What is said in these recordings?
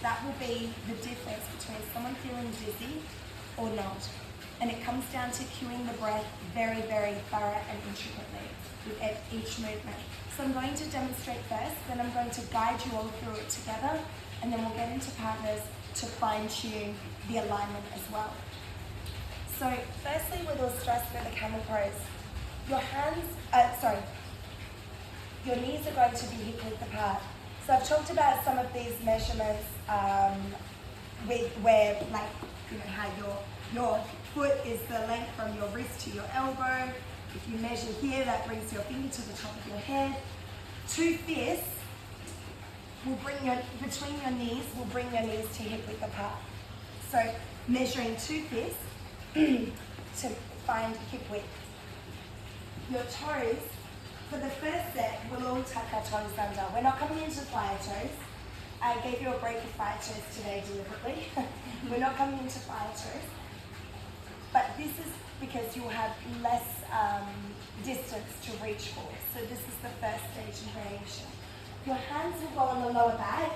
that will be the difference between someone feeling dizzy or not. And it comes down to cueing the breath very, very thorough and intricately with each movement. So I'm going to demonstrate first, then I'm going to guide you all through it together, and then we'll get into partners to fine-tune the alignment as well. So firstly, we will stress through the camel pose. Your knees are going to be hip-width apart. So I've talked about some of these measurements where, like, you know, how your foot is the length from your wrist to your elbow. If you measure here, that brings your finger to the top of your head. 2 fists will bring between your knees to hip width apart. So measuring 2 fists to find hip width. Your toes, for the first set, we'll all tuck our toes under. We're not coming into fire toes. I gave you a break of fire toes today deliberately. We're not coming into fire toes. But this is because you'll have less distance to reach for. So this is the first stage in variation. Your hands will go on the lower back,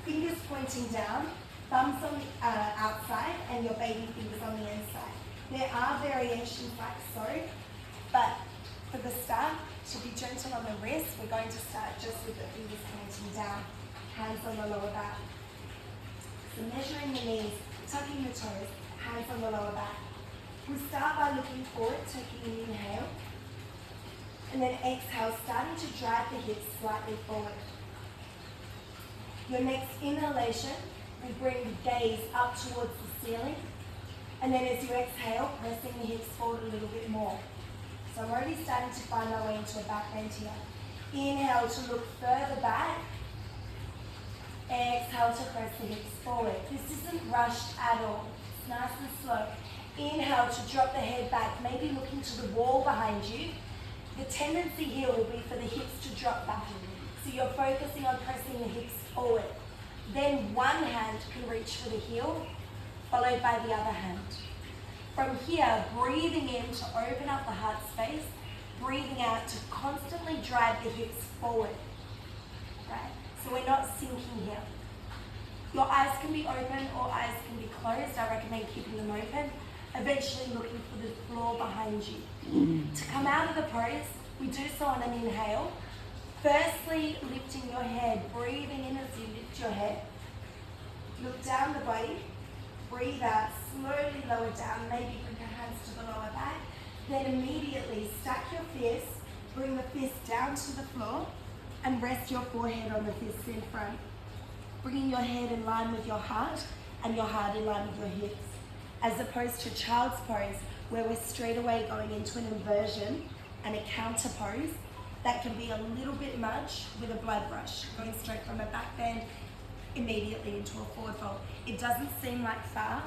fingers pointing down, thumbs on the outside, and your baby fingers on the inside. There are variations like so, but for the start, to be gentle on the wrist, we're going to start just with the fingers pointing down, hands on the lower back. So measuring the knees, tucking the toes, hands on the lower back. We'll start by looking forward, taking an inhale, and then exhale, starting to drive the hips slightly forward. Your next inhalation will bring the gaze up towards the ceiling, and then as you exhale, pressing the hips forward a little bit more. So I'm already starting to find my way into a back bend here. Inhale to look further back. Exhale to press the hips forward. This isn't rushed at all. It's nice and slow. Inhale to drop the head back, maybe looking to the wall behind you. The tendency here will be for the hips to drop back. So you're focusing on pressing the hips forward. Then one hand can reach for the heel, followed by the other hand. From here, breathing in to open up the heart space, breathing out to constantly drive the hips forward. Right? So we're not sinking here. Your eyes can be open or eyes can be closed. I recommend keeping them open. Eventually looking for the floor behind you. To come out of the pose, we do so on an inhale. Firstly, lifting your head, breathing in as you lift your head. Look down the body. Breathe out, slowly lower down, maybe bring your hands to the lower back. Then immediately stack your fists, bring the fists down to the floor, and rest your forehead on the fists in front. Bringing your head in line with your heart, and your heart in line with your hips. As opposed to child's pose, where we're straight away going into an inversion and a counter pose, that can be a little bit much with a blood rush, going straight from a back bend immediately into a forward fold. It doesn't seem like far,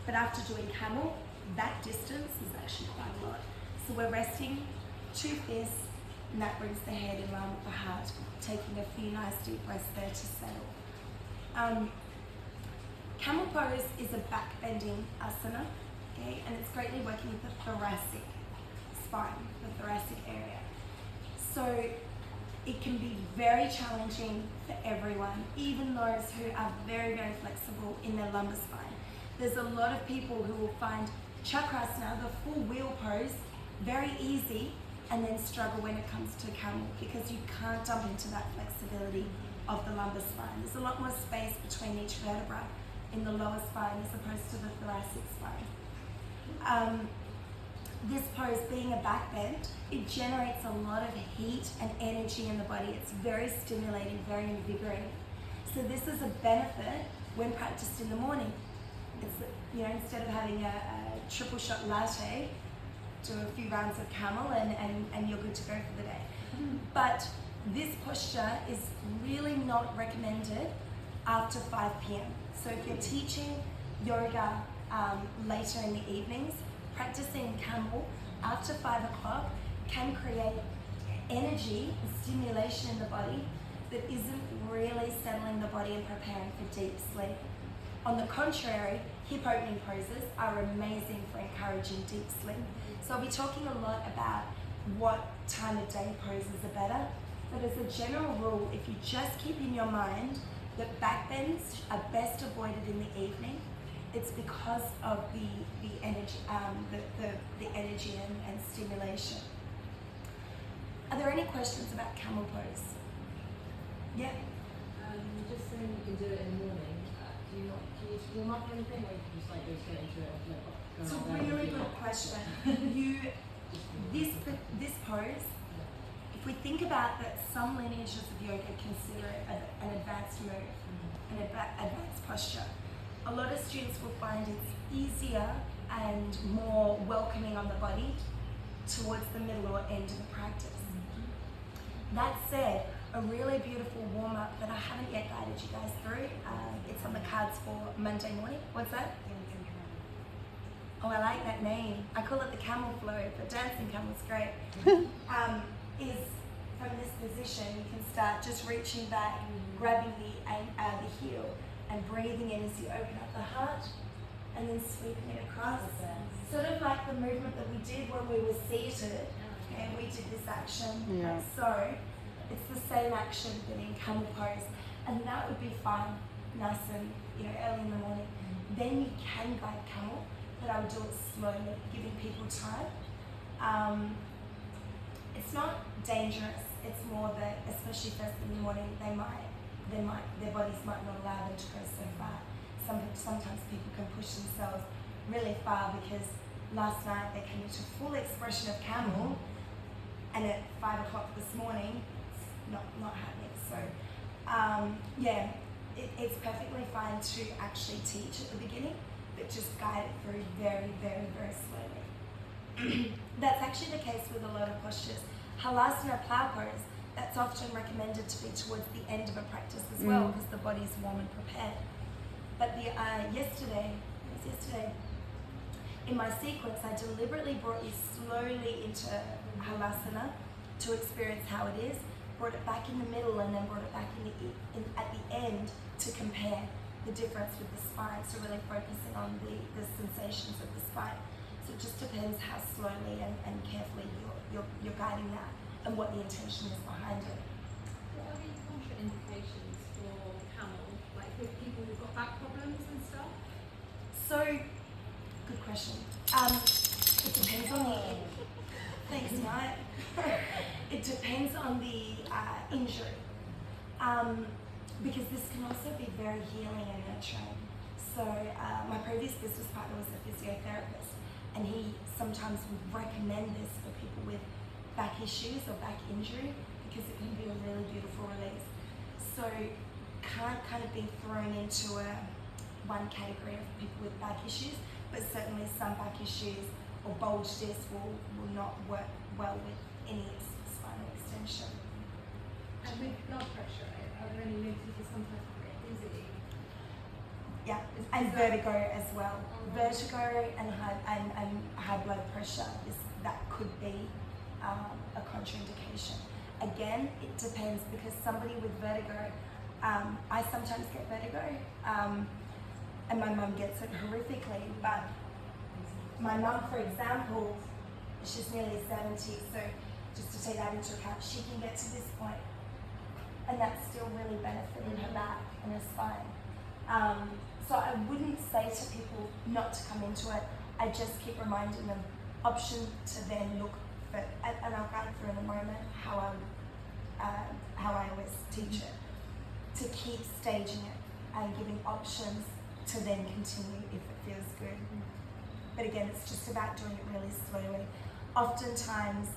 but after doing camel, that distance is actually quite a lot. So we're resting 2 fists, and that brings the head in line with the heart, taking a few nice deep breaths there to settle. Camel pose is a back bending asana, okay, and it's greatly working with the thoracic spine, the thoracic area. So it can be very challenging for everyone, even those who are very, very flexible in their lumbar spine. There's a lot of people who will find chakrasana, the full wheel pose, very easy, and then struggle when it comes to camel because you can't dump into that flexibility of the lumbar spine. There's a lot more space between each vertebra in the lower spine as opposed to the thoracic spine. This pose being a back bend, it generates a lot of heat and energy in the body. It's very stimulating, very invigorating. So this is a benefit when practiced in the morning. It's, you know, instead of having a triple shot latte, do a few rounds of camel and you're good to go for the day. But this posture is really not recommended after 5 p.m. So if you're teaching yoga later in the evenings, practicing camel after 5 o'clock can create energy and stimulation in the body that isn't really settling the body and preparing for deep sleep. On the contrary, hip opening poses are amazing for encouraging deep sleep. So I'll be talking a lot about what time of day poses are better, but as a general rule, if you just keep in your mind that back bends are best avoided in the evening. It's because of the energy, the energy and stimulation. Are there any questions about camel pose? Yeah. Just saying you can do it in the morning. Do you warm up or anything, or you just like go straight into it? It's a really good question. This pose, if we think about that, some lineages of yoga consider it an advanced move, an advanced posture. A lot of students will find it's easier and more welcoming on the body towards the middle or end of the practice. That said, a really beautiful warm-up that I haven't yet guided you guys through, it's on the cards for Monday morning. What's that? Oh, I like that name. I call it the camel flow, but dancing camel's great. Is from this position, you can start just reaching back, grabbing the heel, and breathing in as you open up the heart, and then sweeping it across. Sort of like the movement that we did when we were seated, and we did this action like so. It's the same action but in camel pose, and that would be fun, nice and early in the morning. Then you can guide camel, but I would do it slowly, giving people time. It's not dangerous. It's more that, especially first in the morning, their bodies might not allow them to go so far. Sometimes people can push themselves really far because last night they came into full expression of camel, and at 5 o'clock this morning, it's not happening. So, it's perfectly fine to actually teach at the beginning, but just guide it through very, very, very slowly. That's actually the case with a lot of postures. Halasana plow pose, that's often recommended to be towards the end of a practice as well, because the body's warm and prepared. But yesterday, in my sequence, I deliberately brought you slowly into Halasana to experience how it is, brought it back in the middle, and then brought it back at the end to compare the difference with the spine, so really focusing on the sensations of the spine. So it just depends how slowly and carefully you're guiding that and what the intention is behind it. What are the contraindications for camel, like with people who've got back problems and stuff? So, good question. It depends on the thanks, Mike. It depends on the injury, because this can also be very healing and nurturing. So my previous business partner was a physiotherapist, and he sometimes would recommend this for people with back issues or back injury because it can be a really beautiful release. So can't kind of be thrown into one category of people with back issues, but certainly some back issues or bulge discs will not work well with any spinal extension. And with blood pressure, are there any links to sometimes get dizzy? Yeah, and vertigo as well. Vertigo and high blood pressure, that could be a contraindication. Again, it depends, because somebody with vertigo, I sometimes get vertigo, and my mum gets it horrifically, but my mum, for example, she's nearly 70, so just to take that into account, she can get to this point, and that's still really benefiting her back and her spine. So I wouldn't say to people not to come into it. I just keep reminding them option to then look for, and I'll guide through in a moment how I always teach it, to keep staging it and giving options to then continue if it feels good. But again, it's just about doing it really slowly. Oftentimes,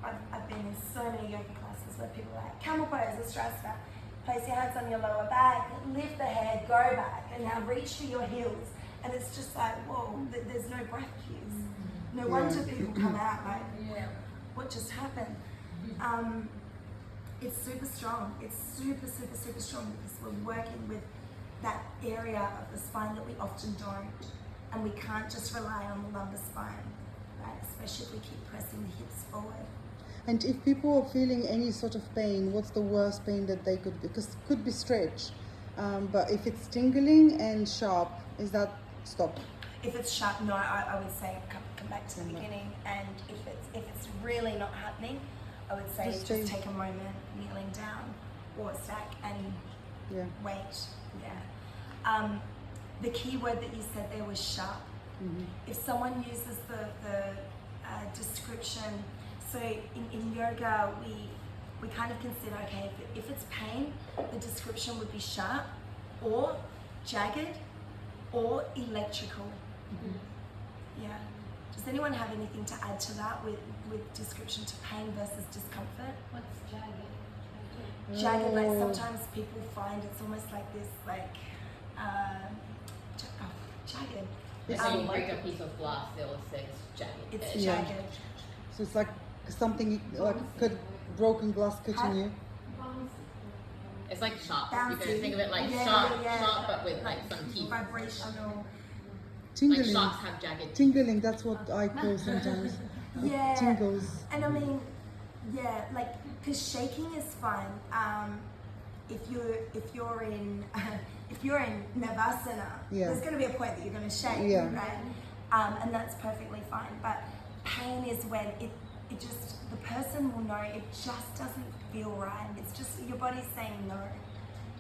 I've been in so many yoga classes where people are like, camel pose, Ustrasana, place your hands on your lower back, lift the head, go back, and now reach for your heels. And it's just like, whoa, there's no breath cues. No wonder people come out like, what just happened? It's super strong. It's super, super, super strong, because we're working with that area of the spine that we often don't. And we can't just rely on the lumbar spine, right? Especially if we keep pressing the hips forward. And if people are feeling any sort of pain, what's the worst pain that they could be? Because it could be stretch, but if it's tingling and sharp, is that stop? If it's sharp, no, I would say come back to the beginning. And if it's really not happening, I would say just take a moment, kneeling down or stack, and Yeah. weight. Yeah. The key word that you said there was sharp. If someone uses the description, so in yoga we kind of consider, okay, if it's pain, the description would be sharp or jagged or electrical. Yeah. Does anyone have anything to add to that with description to pain versus discomfort? What's jagged? Jagged, like sometimes people find it's almost like this, like, jagged. Like when you break a piece of glass, they'll say it's jagged. It's Yeah. jagged. So it's like something like broken glass cutting you. It's like sharp. You Bouncy. can think of it like Yeah, sharp, yeah. sharp, but with like some teeth. Vibrational. Like Tingling. sharks have jagged teeth. Tingling, that's what I call sometimes. Yeah. Tingles. And I mean, yeah, like, because shaking is fine. If you're in Navasana, Yeah. there's going to be a point that you're going to shake, Yeah. right? And that's perfectly fine. But pain is when it just, the person will know it just doesn't feel right. It's just your body's saying no.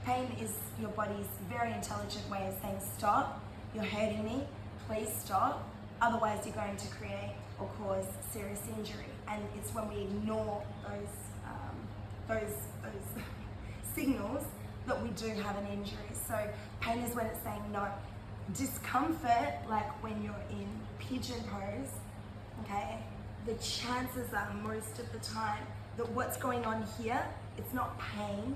Pain is your body's very intelligent way of saying stop. You're hurting me. Please stop. Otherwise, you're going to create or cause serious injury. And it's when we ignore those signals that we do have an injury. So pain is when it's saying no. Discomfort, like when you're in pigeon pose, okay, the chances are most of the time that what's going on here, it's not pain,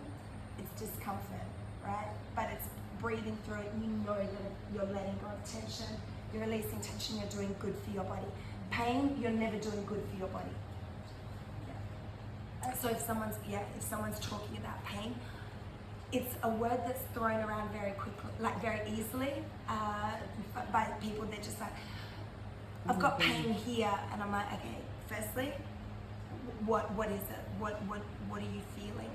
it's discomfort, right? But it's breathing through it. You know that you're letting go of tension, you're releasing tension, you're doing good for your body. Pain, you're never doing good for your body. Yeah. So if someone's talking about pain, it's a word that's thrown around very quickly, like very easily, by people. They're just like, I've got pain here, and I'm like, okay, firstly, what is it? What are you feeling?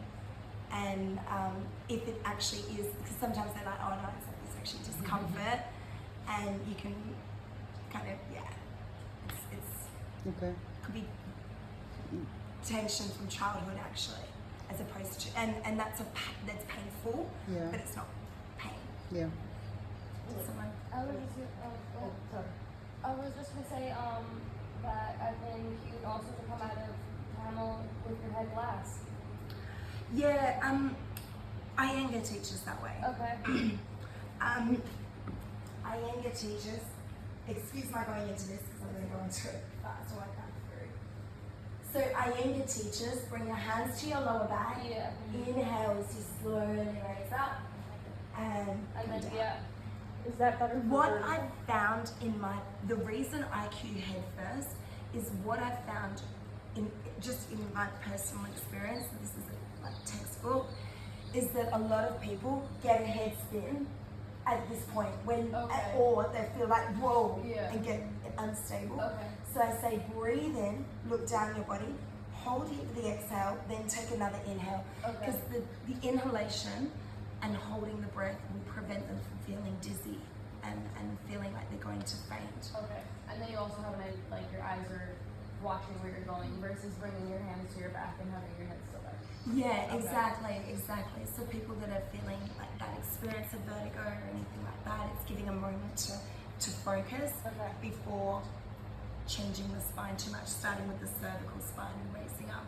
And if it actually is, because sometimes they're like, oh no, it's actually discomfort, and you can kind of, it's Okay. could be tension from childhood actually, as opposed to, and that's painful, Yeah. but it's not pain. Yeah. Someone, I was just gonna say that I think you can also come out of Camel with your head glass. yeah, Iyengar teaches that way. Okay. Iyengar teaches, excuse my going into this because I'm going to go into it fast so I can't through. So Iyengar teaches, bring your hands to your lower back. Yeah. Inhale as you slowly raise up and And come then down. is that better? What I've found the reason I cue head first is what I've found in my personal experience, and this is like textbook, is that a lot of people get a head spin at this point when, Okay. or they feel like whoa, Yeah. and get unstable. Okay. So I say breathe in, look down your body, hold it for the exhale, then take another inhale. Okay. Because the inhalation and holding the breath will prevent them from feeling dizzy and feeling like they're going to faint. Okay. And then you also have like your eyes are watching where you're going versus bringing your hands to your back and having your head still there. Yeah, Okay. exactly. So people that are feeling like that experience of vertigo or anything like that, it's giving a moment to focus Okay. before changing the spine too much, starting with the cervical spine and raising up.